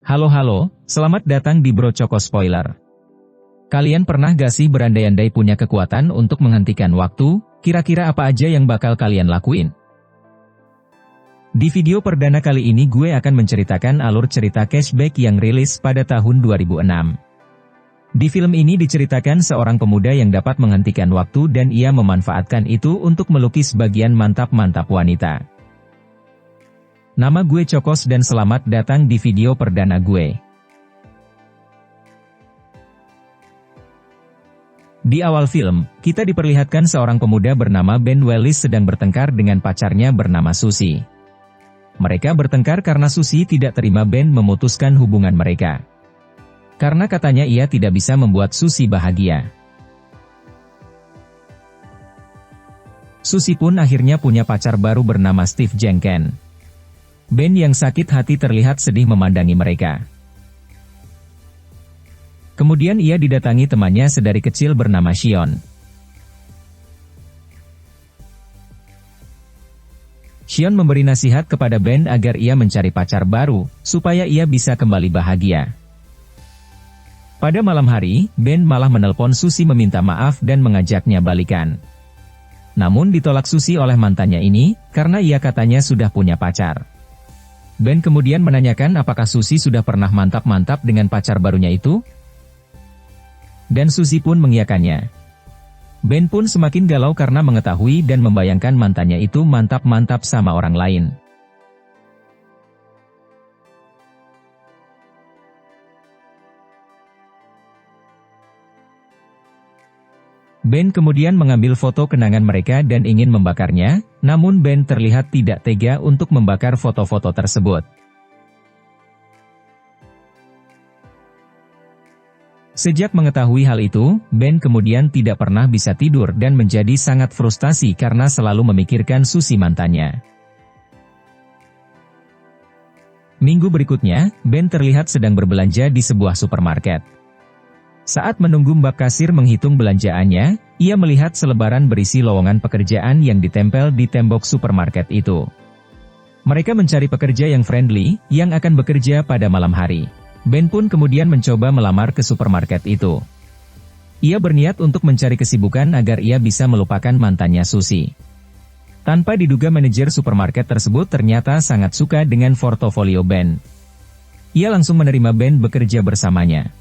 Halo, selamat datang di Bro Coko Spoiler. Kalian pernah gak sih berandai-andai punya kekuatan untuk menghentikan waktu? Kira-kira apa aja yang bakal kalian lakuin? Di video perdana kali ini gue akan menceritakan alur cerita Cashback yang rilis pada tahun 2006. Di film ini diceritakan seorang pemuda yang dapat menghentikan waktu dan ia memanfaatkan itu untuk melukis bagian mantap-mantap wanita. Nama gue Cokos dan selamat datang di video perdana gue. Di awal film, kita diperlihatkan seorang pemuda bernama Ben Wellis sedang bertengkar dengan pacarnya bernama Susie. Mereka bertengkar karena Susie tidak terima Ben memutuskan hubungan mereka. Karena katanya ia tidak bisa membuat Susie bahagia. Susie pun akhirnya punya pacar baru bernama Steve Jenkins. Ben yang sakit hati terlihat sedih memandangi mereka. Kemudian ia didatangi temannya sedari kecil bernama Shion. Shion memberi nasihat kepada Ben agar ia mencari pacar baru, supaya ia bisa kembali bahagia. Pada malam hari, Ben malah menelpon Susie meminta maaf dan mengajaknya balikan. Namun ditolak Susie oleh mantannya ini, karena ia katanya sudah punya pacar. Ben kemudian menanyakan apakah Susie sudah pernah mantap-mantap dengan pacar barunya itu? Dan Susie pun mengiyakannya. Ben pun semakin galau karena mengetahui dan membayangkan mantannya itu mantap-mantap sama orang lain. Ben kemudian mengambil foto kenangan mereka dan ingin membakarnya, namun Ben terlihat tidak tega untuk membakar foto-foto tersebut. Sejak mengetahui hal itu, Ben kemudian tidak pernah bisa tidur dan menjadi sangat frustasi karena selalu memikirkan Susie mantannya. Minggu berikutnya, Ben terlihat sedang berbelanja di sebuah supermarket. Saat menunggu Mbak kasir menghitung belanjaannya, ia melihat selebaran berisi lowongan pekerjaan yang ditempel di tembok supermarket itu. Mereka mencari pekerja yang friendly, yang akan bekerja pada malam hari. Ben pun kemudian mencoba melamar ke supermarket itu. Ia berniat untuk mencari kesibukan agar ia bisa melupakan mantannya Susie. Tanpa diduga manajer supermarket tersebut ternyata sangat suka dengan portofolio Ben. Ia langsung menerima Ben bekerja bersamanya.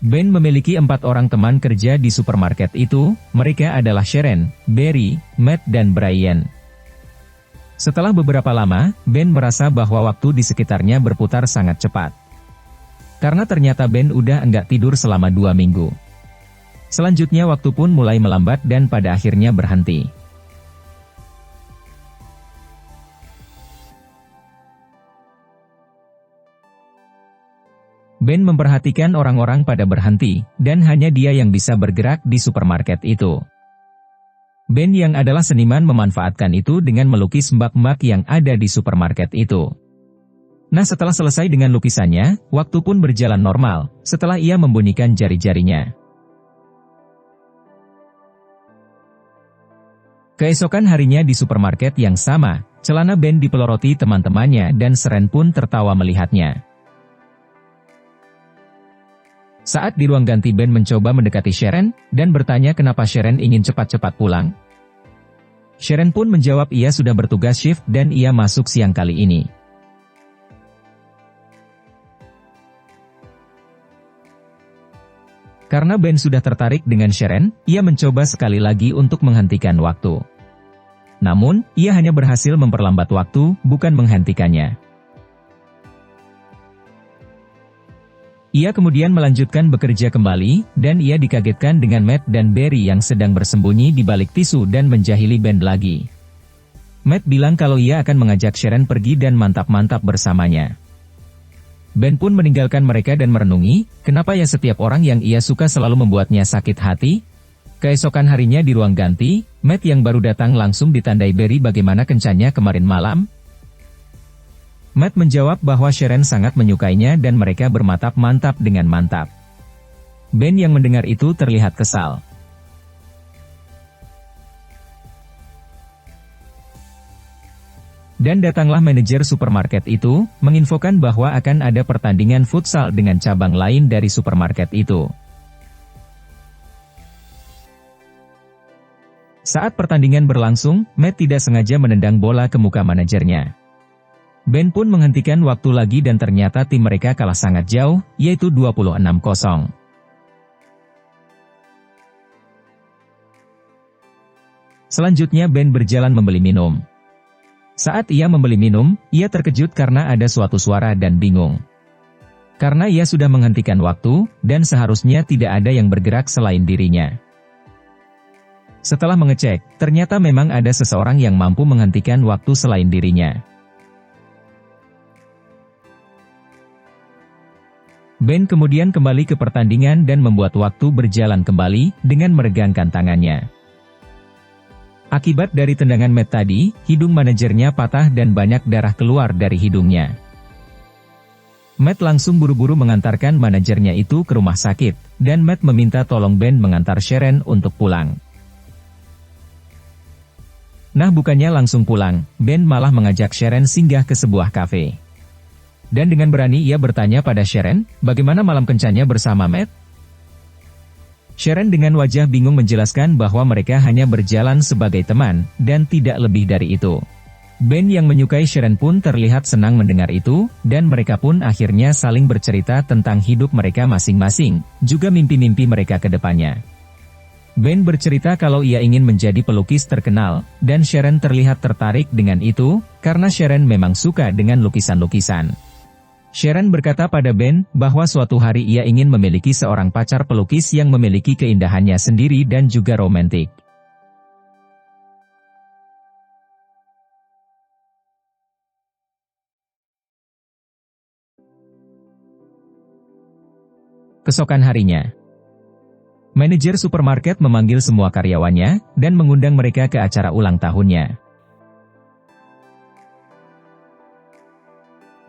Ben memiliki 4 orang teman kerja di supermarket itu, mereka adalah Sharon, Barry, Matt dan Brian. Setelah beberapa lama, Ben merasa bahwa waktu di sekitarnya berputar sangat cepat. Karena ternyata Ben udah enggak tidur selama 2 minggu. Selanjutnya waktu pun mulai melambat dan pada akhirnya berhenti. Ben memperhatikan orang-orang pada berhenti, dan hanya dia yang bisa bergerak di supermarket itu. Ben yang adalah seniman memanfaatkan itu dengan melukis mbak-mbak yang ada di supermarket itu. Nah setelah selesai dengan lukisannya, waktu pun berjalan normal, setelah ia membunyikan jari-jarinya. Keesokan harinya di supermarket yang sama, celana Ben dipeloroti teman-temannya dan Sharon pun tertawa melihatnya. Saat di ruang ganti Ben mencoba mendekati Sharon, dan bertanya kenapa Sharon ingin cepat-cepat pulang. Sharon pun menjawab ia sudah bertugas shift dan ia masuk siang kali ini. Karena Ben sudah tertarik dengan Sharon, ia mencoba sekali lagi untuk menghentikan waktu. Namun, ia hanya berhasil memperlambat waktu, bukan menghentikannya. Ia kemudian melanjutkan bekerja kembali, dan ia dikagetkan dengan Matt dan Barry yang sedang bersembunyi di balik tisu dan menjahili Ben lagi. Matt bilang kalau ia akan mengajak Sharon pergi dan mantap-mantap bersamanya. Ben pun meninggalkan mereka dan merenungi, kenapa ya setiap orang yang ia suka selalu membuatnya sakit hati? Keesokan harinya di ruang ganti, Matt yang baru datang langsung ditandai Barry bagaimana kencannya kemarin malam. Matt menjawab bahwa Sharon sangat menyukainya dan mereka bermantap-mantap dengan mantap. Ben yang mendengar itu terlihat kesal. Dan datanglah manajer supermarket itu, menginfokan bahwa akan ada pertandingan futsal dengan cabang lain dari supermarket itu. Saat pertandingan berlangsung, Matt tidak sengaja menendang bola ke muka manajernya. Ben pun menghentikan waktu lagi dan ternyata tim mereka kalah sangat jauh, yaitu 26-0. Selanjutnya Ben berjalan membeli minum. Saat ia membeli minum, ia terkejut karena ada suatu suara dan bingung. Karena ia sudah menghentikan waktu, dan seharusnya tidak ada yang bergerak selain dirinya. Setelah mengecek, ternyata memang ada seseorang yang mampu menghentikan waktu selain dirinya. Ben kemudian kembali ke pertandingan dan membuat waktu berjalan kembali, dengan meregangkan tangannya. Akibat dari tendangan Matt tadi, hidung manajernya patah dan banyak darah keluar dari hidungnya. Matt langsung buru-buru mengantarkan manajernya itu ke rumah sakit, dan Matt meminta tolong Ben mengantar Sharon untuk pulang. Nah bukannya langsung pulang, Ben malah mengajak Sharon singgah ke sebuah kafe. Dan dengan berani ia bertanya pada Sharon, bagaimana malam kencannya bersama Matt? Sharon dengan wajah bingung menjelaskan bahwa mereka hanya berjalan sebagai teman, dan tidak lebih dari itu. Ben yang menyukai Sharon pun terlihat senang mendengar itu, dan mereka pun akhirnya saling bercerita tentang hidup mereka masing-masing, juga mimpi-mimpi mereka ke depannya. Ben bercerita kalau ia ingin menjadi pelukis terkenal, dan Sharon terlihat tertarik dengan itu, karena Sharon memang suka dengan lukisan-lukisan. Sharon berkata pada Ben, bahwa suatu hari ia ingin memiliki seorang pacar pelukis yang memiliki keindahannya sendiri dan juga romantik. Keesokan harinya, manajer supermarket memanggil semua karyawannya, dan mengundang mereka ke acara ulang tahunnya.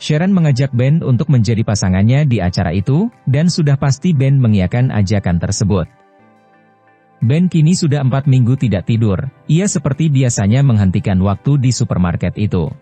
Sharon mengajak Ben untuk menjadi pasangannya di acara itu, dan sudah pasti Ben mengiyakan ajakan tersebut. Ben kini sudah 4 minggu tidak tidur, ia seperti biasanya menghentikan waktu di supermarket itu.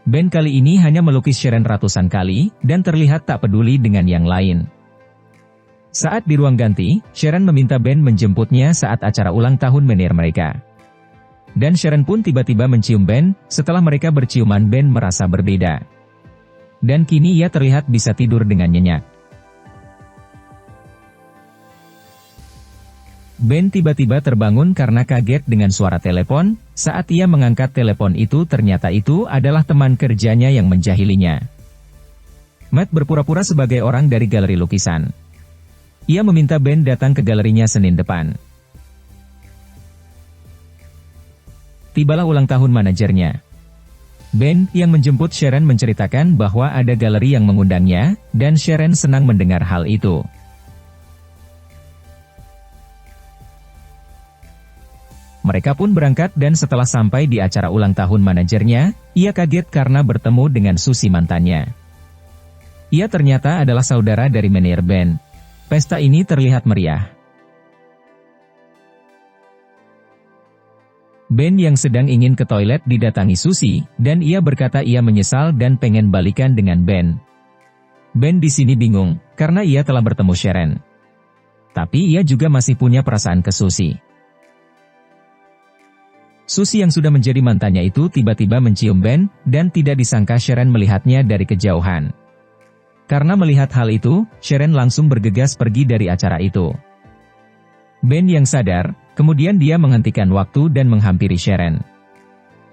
Ben kali ini hanya melukis Sharon ratusan kali, dan terlihat tak peduli dengan yang lain. Saat di ruang ganti, Sharon meminta Ben menjemputnya saat acara ulang tahun menir mereka. Dan Sharon pun tiba-tiba mencium Ben, setelah mereka berciuman Ben merasa berbeda. Dan kini ia terlihat bisa tidur dengan nyenyak. Ben tiba-tiba terbangun karena kaget dengan suara telepon, saat ia mengangkat telepon itu ternyata itu adalah teman kerjanya yang menjahilinya. Matt berpura-pura sebagai orang dari galeri lukisan. Ia meminta Ben datang ke galerinya Senin depan. Tibalah ulang tahun manajernya. Ben, yang menjemput Sharon menceritakan bahwa ada galeri yang mengundangnya, dan Sharon senang mendengar hal itu. Mereka pun berangkat dan setelah sampai di acara ulang tahun manajernya, ia kaget karena bertemu dengan Susie mantannya. Ia ternyata adalah saudara dari manajer Ben. Pesta ini terlihat meriah. Ben yang sedang ingin ke toilet didatangi Susie, dan ia berkata ia menyesal dan pengen balikan dengan Ben. Ben di sini bingung, karena ia telah bertemu Sharon. Tapi ia juga masih punya perasaan ke Susie. Susie yang sudah menjadi mantannya itu tiba-tiba mencium Ben, dan tidak disangka Sharon melihatnya dari kejauhan. Karena melihat hal itu, Sharon langsung bergegas pergi dari acara itu. Ben yang sadar, kemudian dia menghentikan waktu dan menghampiri Sharon.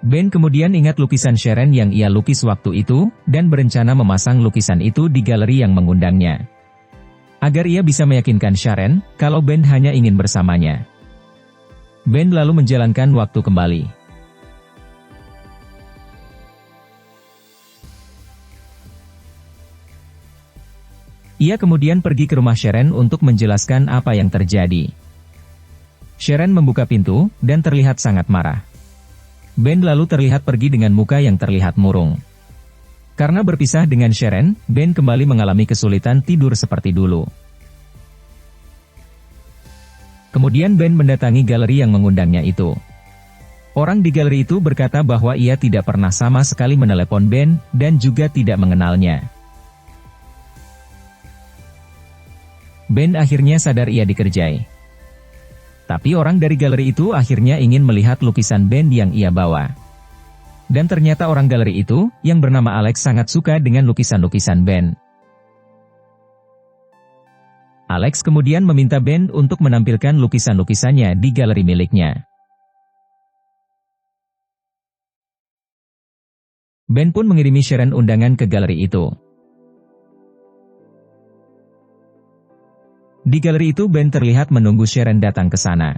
Ben kemudian ingat lukisan Sharon yang ia lukis waktu itu, dan berencana memasang lukisan itu di galeri yang mengundangnya. Agar ia bisa meyakinkan Sharon, kalau Ben hanya ingin bersamanya. Ben lalu menjalankan waktu kembali. Ia kemudian pergi ke rumah Sharon untuk menjelaskan apa yang terjadi. Sharon membuka pintu, dan terlihat sangat marah. Ben lalu terlihat pergi dengan muka yang terlihat murung. Karena berpisah dengan Sharon, Ben kembali mengalami kesulitan tidur seperti dulu. Kemudian Ben mendatangi galeri yang mengundangnya itu. Orang di galeri itu berkata bahwa ia tidak pernah sama sekali menelepon Ben, dan juga tidak mengenalnya. Ben akhirnya sadar ia dikerjai. Tapi orang dari galeri itu akhirnya ingin melihat lukisan Ben yang ia bawa. Dan ternyata orang galeri itu, yang bernama Alex sangat suka dengan lukisan-lukisan Ben. Alex kemudian meminta Ben untuk menampilkan lukisan-lukisannya di galeri miliknya. Ben pun mengirimi Sharon undangan ke galeri itu. Di galeri itu Ben terlihat menunggu Sharon datang ke sana.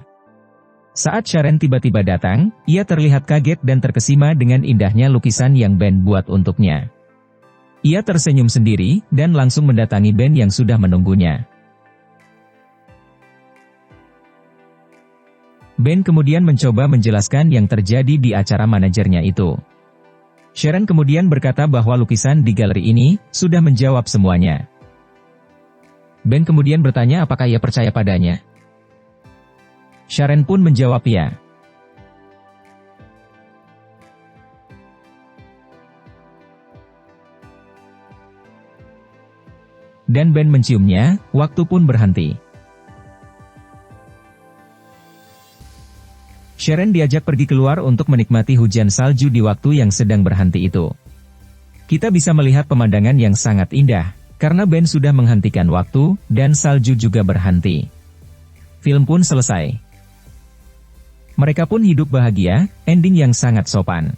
Saat Sharon tiba-tiba datang, ia terlihat kaget dan terkesima dengan indahnya lukisan yang Ben buat untuknya. Ia tersenyum sendiri, dan langsung mendatangi Ben yang sudah menunggunya. Ben kemudian mencoba menjelaskan yang terjadi di acara manajernya itu. Sharon kemudian berkata bahwa lukisan di galeri ini sudah menjawab semuanya. Ben kemudian bertanya apakah ia percaya padanya. Sharon pun menjawab ya. Dan Ben menciumnya, waktu pun berhenti. Sharon diajak pergi keluar untuk menikmati hujan salju di waktu yang sedang berhenti itu. Kita bisa melihat pemandangan yang sangat indah, karena Ben sudah menghentikan waktu, dan salju juga berhenti. Film pun selesai. Mereka pun hidup bahagia, ending yang sangat sopan.